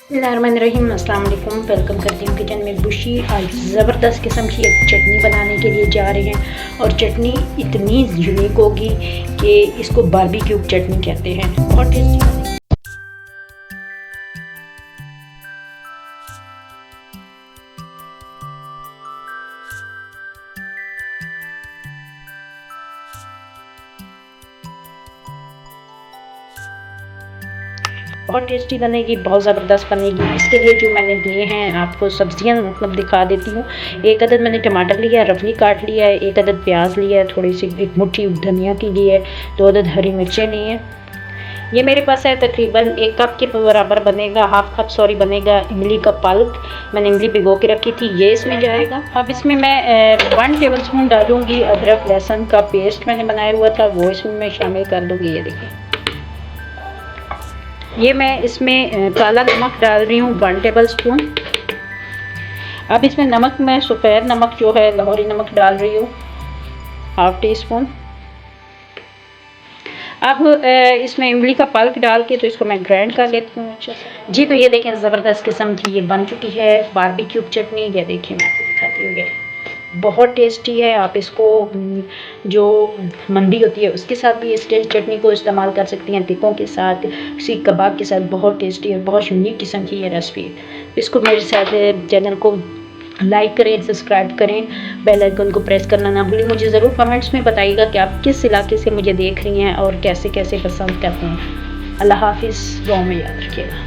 बिस्मिल्लाहिर्रहमानिर्रहीम, अस्सलाम वालेकुम। वेलकम करती हूँ किचन में बुशी। आज ज़बरदस्त किस्म की एक चटनी बनाने के लिए जा रहे हैं और चटनी इतनी यूनिक होगी कि इसको बारबेक्यू चटनी कहते हैं। बहुत टेस्टी। बहुत टेस्टी बनेगी, बहुत ज़बरदस्त बनेगी। इसके लिए जो मैंने लिए हैं आपको सब्जियां दिखा देती हूँ। एक अदद मैंने टमाटर लिया है, रफली काट लिया है। एक अदद प्याज लिया है, थोड़ी सी एक मुट्ठी धनिया की ली है। 2 अदद हरी मिर्चें ली हैं। ये मेरे पास है तकरीबन 1 कप के बराबर बनेगा, हाफ कप बनेगा इमली का पल्प। मैंने इमली भिगो के रखी थी, ये इसमें जाएगा। अब इसमें मैं 1 टेबल स्पून डालूँगी अदरक लहसुन का पेस्ट मैंने बनाया हुआ था, वो इसमें मैं शामिल कर दूँगी। ये देखिए, ये मैं इसमें काला नमक डाल रही हूँ 1 टेबल स्पून। अब इसमें नमक मैं सफ़ेद नमक जो है लाहौरी नमक डाल रही हूँ, हाफ टी स्पून। अब इसमें इमली का पल्प डाल के तो इसको मैं ग्राइंड कर लेती हूँ अच्छे से। जी, तो ये देखें ज़बरदस्त किस्म की ये बन चुकी है बारबेक्यू चटनी। ये देखिए, मैं आपको दिखाती हूँ, ये बहुत टेस्टी है। आप इसको जो मंदी होती है उसके साथ भी इस चटनी को इस्तेमाल कर सकती हैं, टिक्कों के साथ, सीख कबाब के साथ। बहुत टेस्टी और बहुत यूनिक किस्म की ये रेसिपी है। इसको मेरे साथ चैनल को लाइक करें, सब्सक्राइब करें, बेल आइकन को प्रेस करना ना भूलें। मुझे ज़रूर कमेंट्स में बताइएगा कि आप किस इलाके से मुझे देख रही हैं और कैसे कैसे पसंद करते हैं। अल्लाह हाफिज़, दुआ में याद रखिएगा।